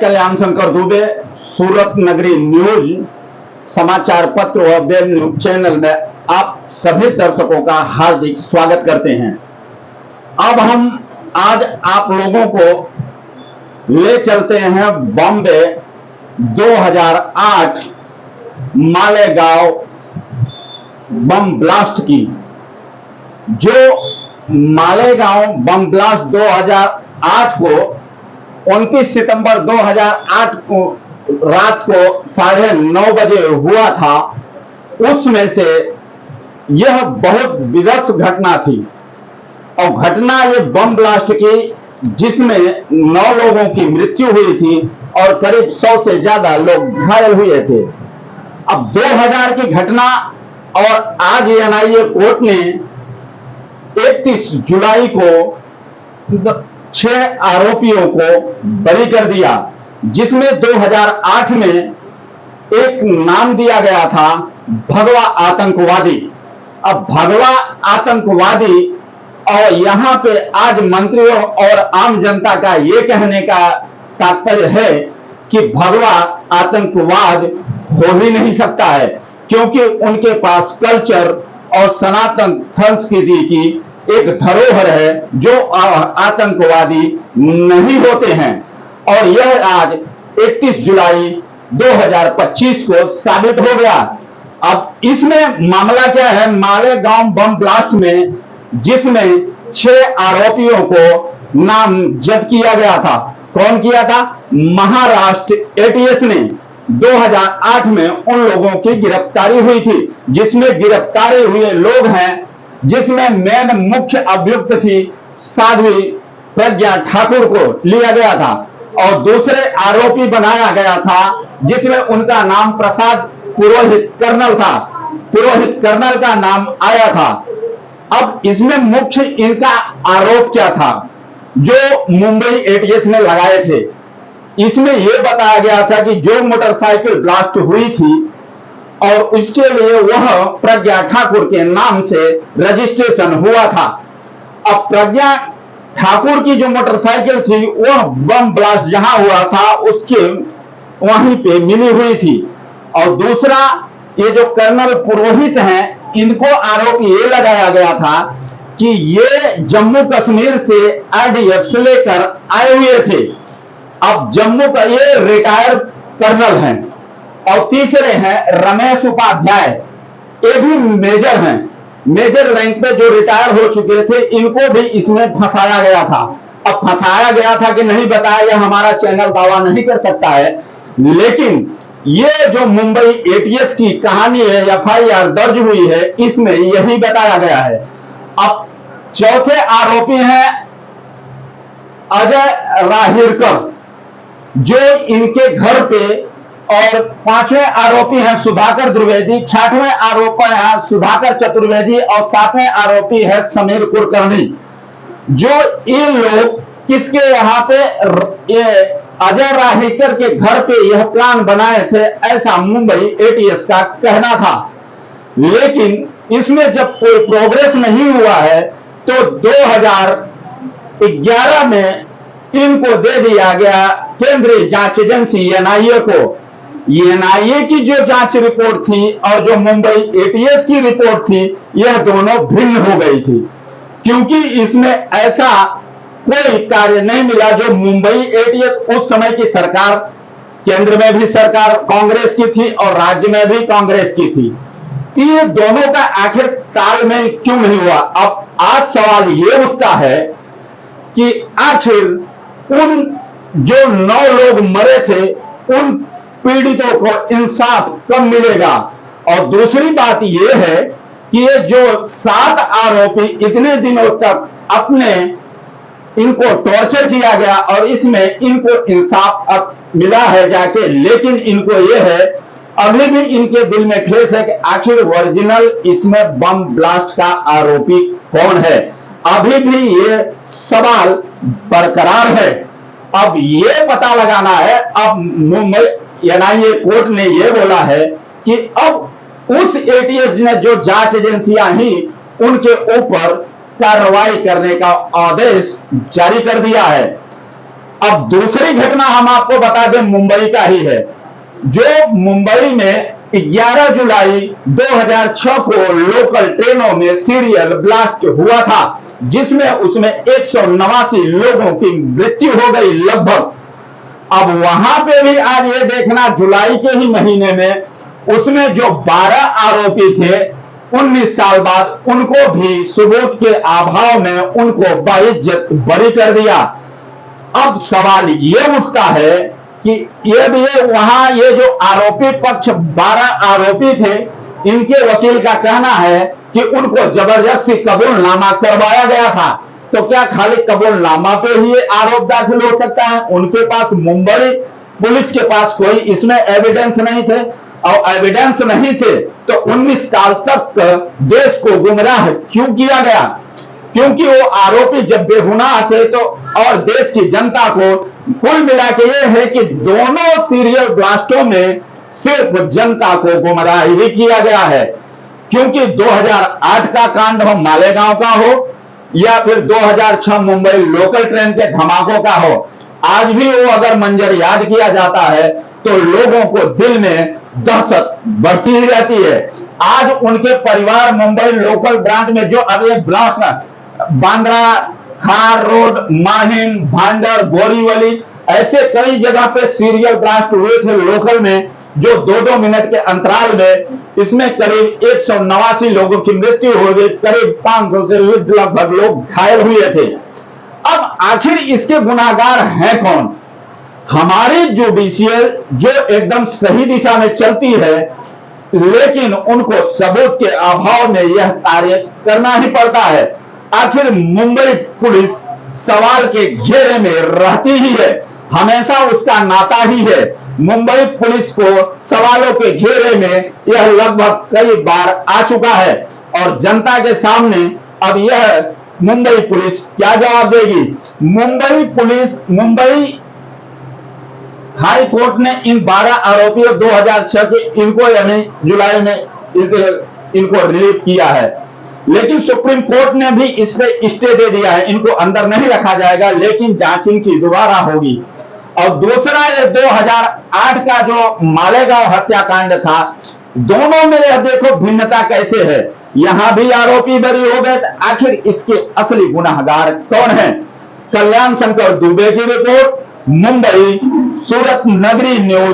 कल्याण शंकर दुबे, सूरत नगरी न्यूज समाचार पत्र और वेब न्यूज चैनल में आप सभी दर्शकों का हार्दिक स्वागत करते हैं। अब हम आज आप लोगों को ले चलते हैं बॉम्बे 2008 मालेगांव बम ब्लास्ट की। जो मालेगांव बम ब्लास्ट 2008 को 29 सितंबर 2008 को रात को 9:30 बजे हुआ था, उसमें से यह बहुत विध्वंसक घटना थी। और घटना ये बम ब्लास्ट की जिसमें 9 लोगों की मृत्यु हुई थी और करीब 100 से ज्यादा लोग घायल हुए थे। अब 2000 की घटना और आज एनआईए कोर्ट ने 31 जुलाई को 6 आरोपियों को बरी कर दिया, जिसमें 2008 में एक नाम दिया गया था भगवा आतंकवादी। अब भगवा आतंकवादी और यहां पे आज मंत्रियों और आम जनता का यह कहने का तात्पर्य है कि भगवा आतंकवाद हो ही नहीं सकता है, क्योंकि उनके पास कल्चर और सनातन संस्कृति की एक धरोहर है जो आतंकवादी नहीं होते हैं। और यह आज 31 जुलाई 2025 को साबित हो गया। अब इसमें मामला क्या है, मालेगांव बम ब्लास्ट में जिसमें 6 आरोपियों को नामजद किया गया था। कौन किया था? महाराष्ट्र एटीएस ने 2008 में उन लोगों की गिरफ्तारी हुई थी, जिसमें गिरफ्तारी हुए लोग हैं, जिसमें मेन मुख्य अभियुक्त थी साध्वी प्रज्ञा ठाकुर को लिया गया था और दूसरे आरोपी बनाया गया था जिसमें उनका नाम प्रसाद पुरोहित कर्नल था। पुरोहित कर्नल का नाम आया था। अब इसमें मुख्य इनका आरोप क्या था जो मुंबई एटीएस ने लगाए थे? इसमें यह बताया गया था कि जो मोटरसाइकिल ब्लास्ट हुई थी और उसके लिए वह प्रज्ञा ठाकुर के नाम से रजिस्ट्रेशन हुआ था। अब प्रज्ञा ठाकुर की जो मोटरसाइकिल थी वह बम ब्लास्ट जहां हुआ था उसके वहीं पे मिली हुई थी। और दूसरा, ये जो कर्नल पुरोहित हैं, इनको आरोप ये लगाया गया था कि ये जम्मू कश्मीर से आरडीएक्स लेकर आए हुए थे। अब जम्मू का ये रिटायर्ड कर्नल हैं। और तीसरे हैं रमेश उपाध्याय, ये भी मेजर हैं, मेजर रैंक पे जो रिटायर हो चुके थे, इनको भी इसमें फंसाया गया था। अब फंसाया गया था कि नहीं बताया, यह हमारा चैनल दावा नहीं कर सकता है, लेकिन ये जो मुंबई एटीएस की कहानी है, एफआईआर दर्ज हुई है, इसमें यही बताया गया है। अब चौथे आरोपी हैं अजय राहिरकर, जो इनके घर पे, और 5वें आरोपी हैं सुधाकर द्विवेदी, 6वें आरोपी हैं सुधाकर चतुर्वेदी और 7वें आरोपी है समीर कुलकर्णी। जो ये लोग किसके यहाँ पे, ये अजय राहिकर के घर पे यह प्लान बनाए थे, ऐसा मुंबई एटीएस का कहना था। लेकिन इसमें जब कोई प्रोग्रेस नहीं हुआ है तो 2011 में इनको दे दिया गया केंद्रीय जांच एजेंसी एनआईए को। एनआईए की जो जांच रिपोर्ट थी और जो मुंबई एटीएस की रिपोर्ट थी, यह दोनों भिन्न हो गई थी, क्योंकि इसमें ऐसा कोई कार्य नहीं मिला जो मुंबई एटीएस, उस समय की सरकार, केंद्र में भी सरकार कांग्रेस की थी और राज्य में भी कांग्रेस की थी, ये दोनों का आखिर काल में क्यों नहीं हुआ? अब आज सवाल यह उठता है कि आखिर उन जो 9 लोग मरे थे, उन पीड़ितों को इंसाफ कब मिलेगा? और दूसरी बात यह है कि ये जो 7 आरोपी इतने दिनों तक अपने, इनको टॉर्चर किया गया और इसमें इनको इंसाफ अब मिला है जाके, लेकिन इनको यह है, अभी भी इनके दिल में ठेस है कि आखिर ओरिजिनल इसमें बम ब्लास्ट का आरोपी कौन है। अभी भी ये सवाल बरकरार है। अब ये पता लगाना है। अब मुंबई एनआईए कोर्ट ने यह बोला है कि अब उस एटीएस ने जो जांच एजेंसियां ही उनके ऊपर कार्रवाई करने का आदेश जारी कर दिया है। अब दूसरी घटना हम आपको बता दें, मुंबई का ही है, जो मुंबई में 11 जुलाई 2006 को लोकल ट्रेनों में सीरियल ब्लास्ट हुआ था, जिसमें उसमें 189 लोगों की मृत्यु हो गई लगभग। अब वहां पे भी आज ये देखना, जुलाई के ही महीने में उसमें जो 12 आरोपी थे, 19 साल बाद उनको भी सबूत के अभाव में उनको बाइज्जत बरी कर दिया। अब सवाल ये उठता है कि ये वहां ये जो आरोपी पक्ष 12 आरोपी थे, इनके वकील का कहना है कि उनको जबरदस्ती कबूलनामा करवाया गया था। तो क्या खाली कबूलनामा पे ही आरोप दाखिल हो सकता है? उनके पास, मुंबई पुलिस के पास कोई इसमें एविडेंस नहीं थे, और एविडेंस नहीं थे तो 19 साल तक देश को गुमराह क्यों किया गया? क्योंकि वो आरोपी जब बेगुनाह थे तो, और देश की जनता को कुल मिला के ये है कि दोनों सीरियल ब्लास्टों में सिर्फ जनता को गुमराह ही किया गया है। क्योंकि 2008 का कांड हो, मालेगांव का हो, या फिर 2006 मुंबई लोकल ट्रेन के धमाकों का हो, आज भी वो अगर मंजर याद किया जाता है तो लोगों को दिल में दहशत बढ़ती ही रहती है। आज उनके परिवार मुंबई लोकल ब्रांच में जो अब ये ब्लास्ट बांद्रा, खार रोड, माहिम, भांडर, बोरीवली, ऐसे कई जगह पे सीरियल ब्लास्ट हुए थे लोकल में, जो 2-2 मिनट के अंतराल में। इसमें करीब 189 लोगों की मृत्यु हो गई, करीब 500 से लगभग लोग घायल हुए थे। अब आखिर इसके गुनाहगार हैं कौन? हमारी जुडिशियल जो एकदम सही दिशा में चलती है, लेकिन उनको सबूत के अभाव में यह कार्य करना ही पड़ता है। आखिर मुंबई पुलिस सवाल के घेरे में रहती ही है, हमेशा उसका नाता ही है। मुंबई पुलिस को सवालों के घेरे में यह लगभग कई बार आ चुका है, और जनता के सामने अब यह मुंबई पुलिस क्या जवाब देगी? मुंबई हाई कोर्ट ने इन 12 आरोपियों 2006 के इनको यानी जुलाई में इनको रिलीव किया है, लेकिन सुप्रीम कोर्ट ने भी इस पे स्टे दे दिया है। इनको अंदर नहीं रखा जाएगा, लेकिन जांच इनकी दोबारा होगी। और दूसरा, ये 2008 का जो मालेगांव हत्याकांड था, दोनों में यह देखो भिन्नता कैसे है। यहां भी आरोपी बरी हो गए, आखिर इसके असली गुनाहगार कौन है? कल्याण शंकर दुबे की रिपोर्ट, मुंबई सूरत नगरी न्यूज।